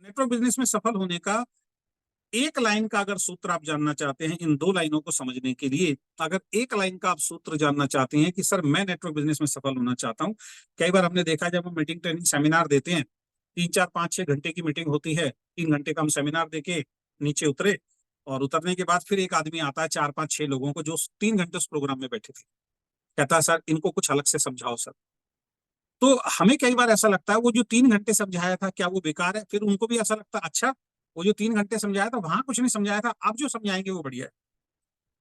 Network business में सफल होने का एक लाइन का अगर सूत्र आप जानना चाहते हैं, इन दो लाइनों को समझने के लिए अगर एक लाइन का आप सूत्र जानना चाहते हैं कि सर मैं नेटवर्क बिजनेस में सफल होना चाहता हूं। कई बार हमने देखा जब हम मीटिंग ट्रेनिंग सेमिनार देते हैं, 3 4 5 6 घंटे की मीटिंग होती है, 3 घंटे का हम सेमिनार देके नीचे उतरे और उतरने के बाद फिर एक आदमी आता है 4 5 6 लोगों को जो 3 घंटे उस प्रोग्राम में बैठे थे, कहता है सर इनको कुछ अलग से समझाओ सर। तो हमें कई बार ऐसा लगता है वो जो 3 घंटे समझाया था क्या वो बेकार है, फिर उनको भी ऐसा लगता है अच्छा वो जो 3 घंटे समझाया था वहां कुछ नहीं समझाया था, आप जो समझाएंगे वो बढ़िया है।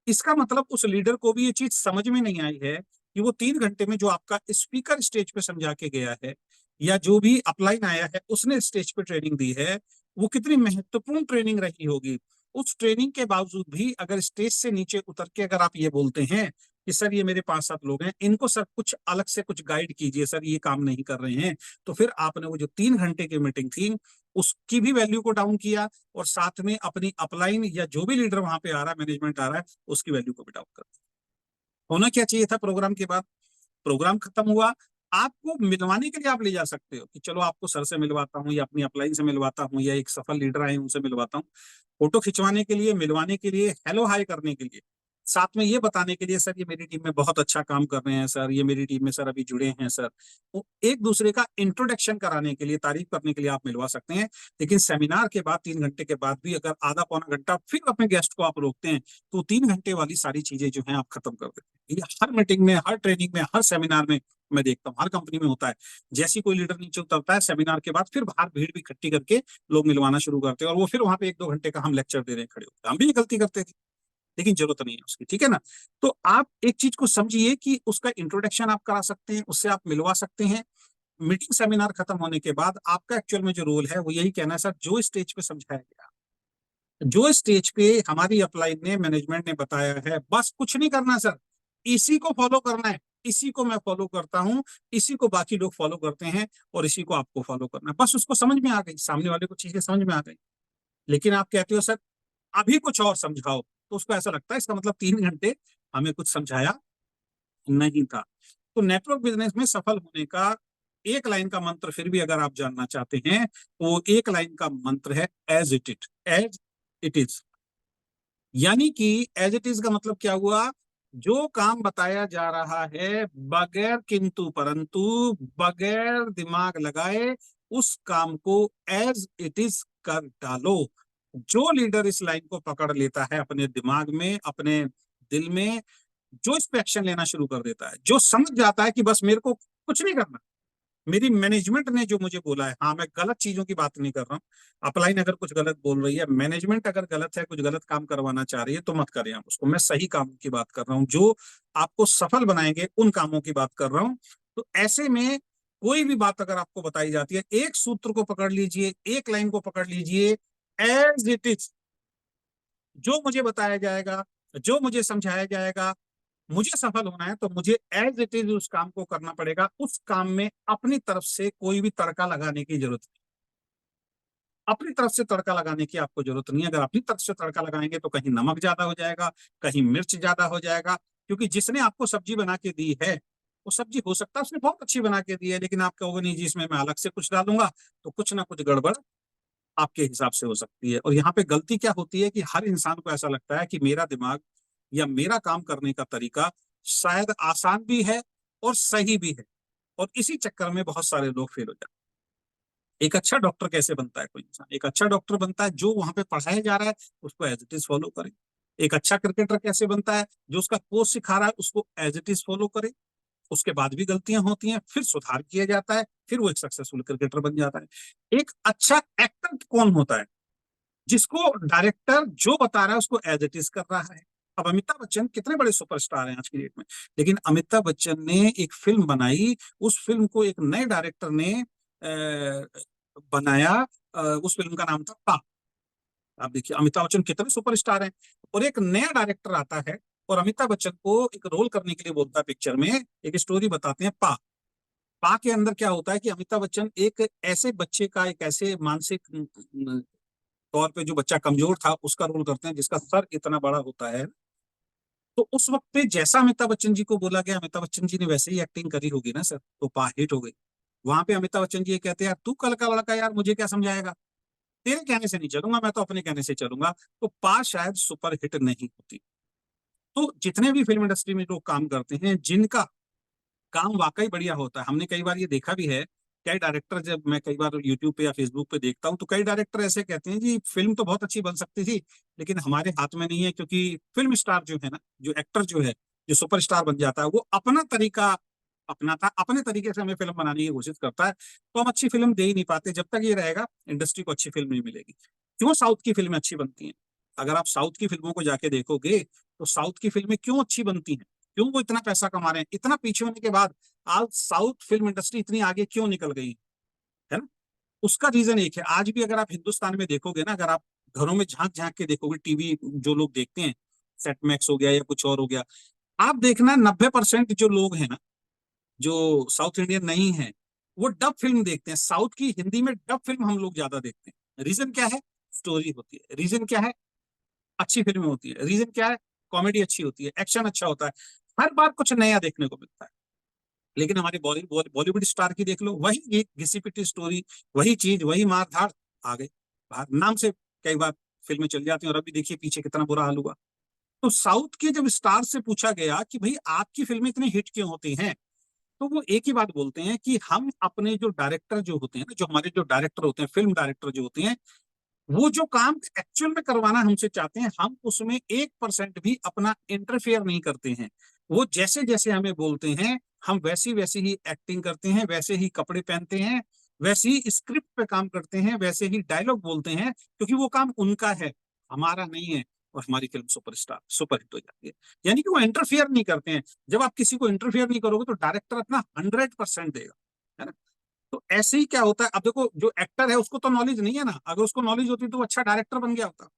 इसका मतलब उस लीडर को भी ये चीज समझ में नहीं आई है कि वो 3 घंटे में जो आपका स्पीकर स्टेज पे समझा के गया है या जो भी अपलाइन आया है उसने स्टेज पे ट्रेनिंग दी है, वो कितनी महत्वपूर्ण ट्रेनिंग रही होगी। उस ट्रेनिंग के बावजूद भी अगर स्टेज से नीचे उतर के अगर आप ये बोलते हैं कि सर ये मेरे 5 7 लोग हैं, इनको सर कुछ अलग से कुछ गाइड कीजिए, सर ये काम नहीं कर रहे हैं, तो फिर आपने वो जो 3 घंटे की मीटिंग थी उसकी भी वैल्यू को डाउन किया और साथ में अपनी अपलाइन या जो भी लीडर वहां पे आ रहा है, मैनेजमेंट आ रहा है, उसकी वैल्यू को भी डाउन कर दिया। होना क्या चाहिए था प्रोग्राम के बाद, प्रोग्राम खत्म हुआ, आपको मिलवाने के लिए आप ले जा सकते हो कि चलो आपको सर से मिलवाता हूँ या अपनी अपलाइन से मिलवाता हूँ या एक सफल लीडर आए उनसे मिलवाता हूँ, फोटो खिंचवाने के लिए, मिलवाने के लिए, हेलो हाय करने के लिए, साथ में ये बताने के लिए सर ये मेरी टीम में बहुत अच्छा काम कर रहे हैं सर, ये मेरी टीम में सर अभी जुड़े हैं सर, तो एक दूसरे का इंट्रोडक्शन कराने के लिए, तारीफ करने के लिए आप मिलवा सकते हैं। लेकिन सेमिनार के बाद 3 घंटे के बाद भी अगर आधा पौना घंटा फिर अपने गेस्ट को आप रोकते हैं तो 3 घंटे वाली सारी चीजें जो है आप खत्म कर देते हैं। ये हर मीटिंग में, हर ट्रेनिंग में, हर सेमिनार में मैं देखता हूँ, हर कंपनी में होता है। जैसी कोई लीडर नीचे उतरता है सेमिनार के बाद फिर बाहर भीड़ भी इकट्ठी करके लोग मिलवाना शुरू करते हैं और वो फिर वहां पे 1 2 घंटे का हम लेक्चर दे रहे हैं खड़े होकर, हम भी ये गलती करते थे लेकिन जरूरत नहीं है उसकी, ठीक है ना। तो आप एक चीज को समझिए कि उसका इंट्रोडक्शन आप करा सकते हैं, उससे आप मिलवा सकते हैं। मीटिंग सेमिनार खत्म होने के बाद आपका एक्चुअल में जो रोल है वो यही कहना है सर जो स्टेज पे समझाया गया, जो स्टेज पे हमारी अपलाइन ने, मैनेजमेंट ने बताया है, बस कुछ नहीं करना सर, इसी को फॉलो करना है, इसी को मैं फॉलो करता हूं, इसी को बाकी लोग फॉलो करते हैं और इसी को आपको फॉलो करना है। बस उसको समझ में आ गई, सामने वाले को चीजें समझ में आ गई। लेकिन आप कहते हो सर अभी कुछ और समझाओ, तो उसको ऐसा लगता है इसका मतलब 3 घंटे हमें कुछ समझाया नहीं था। तो नेटवर्क बिजनेस में सफल होने का एक लाइन का मंत्र फिर भी अगर आप जानना चाहते हैं तो वो एक लाइन का मंत्र है एज इट इज। यानी कि एज इट इज का मतलब क्या हुआ, जो काम बताया जा रहा है बगैर किंतु परंतु, बगैर दिमाग लगाए उस काम को एज इट इज कर डालो। जो लीडर इस लाइन को पकड़ लेता है अपने दिमाग में, अपने दिल में, जो इस पे एक्शन लेना शुरू कर देता है, जो समझ जाता है कि बस मेरे को कुछ नहीं करना, मेरी मैनेजमेंट ने जो मुझे बोला है, हाँ मैं गलत चीजों की बात नहीं कर रहा हूँ, अपलाइन अगर कुछ गलत बोल रही है, मैनेजमेंट अगर गलत है, कुछ गलत काम करवाना चाह रही है तो मत करें आप उसको, मैं सही कामों की बात कर रहा हूँ जो आपको सफल बनाएंगे उन कामों की बात कर रहा हूँ। तो ऐसे में कोई भी बात अगर आपको बताई जाती है, एक सूत्र को पकड़ लीजिए, एक लाइन को पकड़ लीजिए, एज इट इज, जो मुझे बताया जाएगा, जो मुझे समझाया जाएगा, मुझे सफल होना है तो मुझे एज इट इज उस काम को करना पड़ेगा। उस काम में अपनी तरफ से कोई भी तड़का लगाने की जरूरत नहीं, अपनी तरफ से तड़का लगाने की आपको जरूरत नहीं है। अगर अपनी तरफ से तड़का लगाएंगे तो कहीं नमक ज्यादा हो जाएगा, कहीं मिर्च ज्यादा हो जाएगा, क्योंकि जिसने आपको सब्जी बना के दी है वो सब्जी हो सकता है उसने बहुत अच्छी बना के दी है, लेकिन आप कहोगे नहीं जी इसमें मैं अलग से कुछ डालूंगा, तो कुछ ना कुछ गड़बड़ आपके हिसाब से हो सकती है। और यहाँ पे गलती क्या होती है कि हर इंसान को ऐसा लगता है कि मेरा दिमाग या मेरा काम करने का तरीका शायद आसान भी है और सही भी है, और इसी चक्कर में बहुत सारे लोग फेल हो जाते हैं। एक अच्छा डॉक्टर कैसे बनता है कोई इंसान, एक अच्छा डॉक्टर बनता है जो वहां पे पढ़ाया जा रहा है उसको एज इट इज फॉलो करे। एक अच्छा क्रिकेटर कैसे बनता है, जो उसका कोच सिखा रहा है उसको एज इट इज फॉलो करे। उसके बाद भी गलतियां होती हैं, फिर सुधार किया जाता है, फिर वो एक सक्सेसफुल क्रिकेटर बन जाता है। एक अच्छा एक्टर कौन होता है, जिसको डायरेक्टर जो बता रहा है उसको एज इट इज कर रहा है। अब अमिताभ बच्चन कितने बड़े सुपरस्टार हैं आज की डेट में, लेकिन अमिताभ बच्चन ने एक फिल्म बनाई, उस फिल्म को एक नए डायरेक्टर ने बनाया, उस फिल्म का नाम था पा। आप देखिए अमिताभ बच्चन कितने सुपरस्टार हैं, और एक नया डायरेक्टर आता है और अमिताभ बच्चन को एक रोल करने के लिए बोलता है पिक्चर में, एक स्टोरी बताते हैं पा। पा के अंदर क्या होता है कि अमिताभ बच्चन एक ऐसे बच्चे का, एक ऐसे मानसिक तौर पे जो बच्चा कमजोर था उसका रोल करते हैं जिसका सर इतना बड़ा होता है। तो उस वक्त पे जैसा अमिताभ बच्चन जी को बोला गया, अमिताभ बच्चन जी ने वैसे ही एक्टिंग करी होगी ना सर, तो पा हिट हो गई। वहां पे अमिताभ बच्चन जी ये कहते हैं यार तू कल का लड़का, यार मुझे क्या समझाएगा, तेरे कहने से नहीं चलूंगा, मैं तो अपने कहने से चलूंगा, तो पास शायद सुपर हिट नहीं होती। तो जितने भी फिल्म इंडस्ट्री में लोग काम करते हैं, जिनका काम वाकई बढ़िया होता है, हमने कई बार ये देखा भी है, कई डायरेक्टर, जब मैं कई बार यूट्यूब पे या फेसबुक पे देखता हूँ, तो कई डायरेक्टर ऐसे कहते हैं जी फिल्म तो बहुत अच्छी बन सकती थी, लेकिन हमारे हाथ में नहीं है, क्योंकि फिल्म स्टार जो है ना, जो एक्टर जो है, जो सुपरस्टार बन जाता है, वो अपना तरीका अपनाता, अपने तरीके से हमें फिल्म बनाने की कोशिश करता है, तो हम अच्छी फिल्म दे ही नहीं पाते। जब तक ये रहेगा, इंडस्ट्री को अच्छी फिल्म नहीं मिलेगी। क्यों साउथ की फिल्में अच्छी बनती हैं? अगर आप साउथ की फिल्मों को जाके देखोगे, तो साउथ की फिल्में क्यों अच्छी बनती हैं, क्यों वो इतना पैसा कमा रहे हैं, इतना पीछे होने के बाद आज साउथ फिल्म इंडस्ट्री इतनी आगे क्यों निकल गई है ना? उसका रीजन एक है, आज भी अगर आप हिंदुस्तान में देखोगे ना, अगर आप घरों में झांक झांक के देखोगे, टीवी जो लोग देखते हैं, सेट मैक्स हो गया या कुछ और हो गया, आप देखना 90% जो लोग हैं ना, जो साउथ इंडियन नहीं है, वो डब फिल्म देखते हैं। साउथ की हिंदी में डब फिल्म हम लोग ज्यादा देखते हैं। रीजन क्या है? स्टोरी होती है। रीजन क्या है? अच्छी फिल्में होती है। रीजन क्या है? कॉमेडी अच्छी होती है, एक्शन अच्छा होता है, हर बार कुछ नया देखने को मिलता है। लेकिन हमारे बॉलीवुड स्टार की देख लो, वही घिसी पिटी स्टोरी, वही चीज, वही मार धाड़, आ गए बाहर नाम से कई बार फिल्में चल जाती हैं, और अभी देखिए पीछे कितना बुरा हाल हुआ। तो साउथ के जब स्टार से पूछा गया कि भाई आपकी फिल्में इतनी हिट क्यों होती हैं, तो वो एक ही बात बोलते हैं कि हम अपने जो डायरेक्टर जो होते हैं ना, जो हमारे जो डायरेक्टर होते हैं, फिल्म डायरेक्टर जो होते हैं, वो जो काम एक्चुअल में करवाना हमसे चाहते हैं, हम उसमें 1% भी अपना इंटरफेयर नहीं करते हैं। वो जैसे जैसे हमें बोलते हैं, हम वैसी वैसी ही एक्टिंग करते हैं, वैसे ही कपड़े पहनते हैं, वैसे ही स्क्रिप्ट पे काम करते हैं, वैसे ही डायलॉग बोलते हैं, क्योंकि वो काम उनका है, हमारा नहीं है। और हमारी फिल्म सुपरस्टार सुपर हिट हो जाती है। यानी कि वो इंटरफियर नहीं करते हैं। जब आप किसी को इंटरफियर नहीं करोगे, तो डायरेक्टर अपना 100% देगा, है ना? तो ऐसे ही क्या होता है, अब देखो जो एक्टर है उसको तो नॉलेज नहीं है ना, अगर उसको नॉलेज होती तो वो अच्छा डायरेक्टर बन गया होता।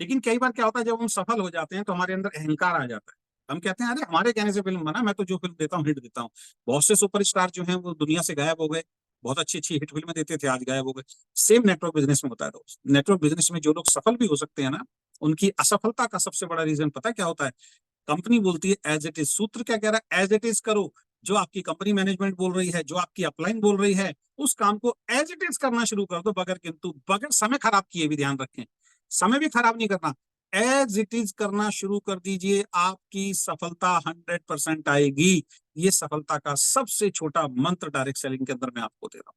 लेकिन कई बार क्या होता है, जब हम सफल हो जाते हैं, तो हमारे अंदर अहंकार आ जाता है। हम कहते हैं अरे हमारे कहने से फिल्म बना, मैं तो जो फिल्म देता हूँ हिट देता हूँ। बहुत से सुपरस्टार जो हैं वो दुनिया से गायब हो गए, बहुत अच्छी अच्छी हिट फिल्में देते थे, आज गायब हो गए। सेम नेटवर्क बिजनेस में होता है दोस्त। नेटवर्क बिजनेस में जो लोग सफल भी हो सकते हैं ना, उनकी असफलता का सबसे बड़ा रीजन पता है क्या होता है? कंपनी बोलती है एज इट इज, सूत्र क्या कह रहा है? एज इट इज करो। जो आपकी कंपनी मैनेजमेंट बोल रही है, जो आपकी अपलाइन बोल रही है, उस काम को एज इट इज करना शुरू कर दो, बगैर किंतु, बगैर समय खराब किए भी, ध्यान रखें, समय भी खराब नहीं करना, एज इट इज करना शुरू कर दीजिए, आपकी सफलता 100% आएगी। ये सफलता का सबसे छोटा मंत्र डायरेक्ट सेलिंग के अंदर मैं आपको दे रहा हूं।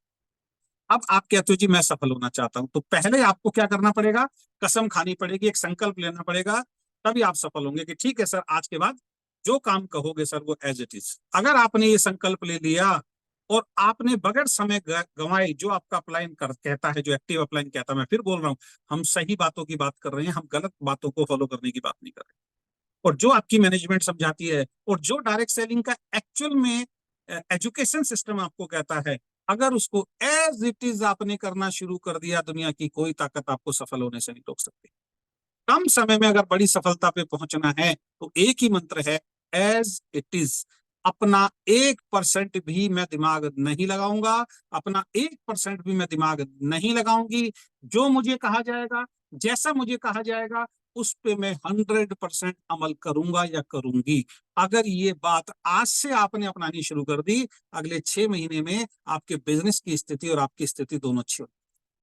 अब आप कहते हो जी मैं सफल होना चाहता हूं, तो पहले आपको क्या करना पड़ेगा? कसम खानी पड़ेगी, एक संकल्प लेना पड़ेगा, तभी आप सफल होंगे कि ठीक है सर, आज के बाद जो काम कहोगे सर वो एज इट इज। अगर आपने ये संकल्प ले लिया, और आपने बगैर समय गंवाए, जो आपका अपलाइन कहता है, जो एक्टिव अपलाइन कहता है, मैं फिर बोल रहा हूं, हम सही बातों की बात कर रहे हैं, हम गलत बातों को फॉलो करने की बात नहीं कर रहे। और जो आपकी मैनेजमेंट समझाती है, और जो डायरेक्ट सेलिंग का एक्चुअल में एजुकेशन सिस्टम आपको कहता है, अगर उसको एज इट इज आपने करना शुरू कर दिया, दुनिया की कोई ताकत आपको सफल होने से नहीं रोक सकती। कम समय में अगर बड़ी सफलता पे पहुंचना है, तो एक ही मंत्र है, एज इट इज। अपना 1% भी मैं दिमाग नहीं लगाऊंगा, अपना 1% भी मैं दिमाग नहीं लगाऊंगी। जो मुझे कहा जाएगा, जैसा मुझे कहा जाएगा, उस पे मैं 100% अमल करूंगा या करूंगी। अगर ये बात आज से आपने अपनानी शुरू कर दी, अगले 6 महीने में आपके बिजनेस की स्थिति और आपकी स्थिति दोनों अच्छी होगी।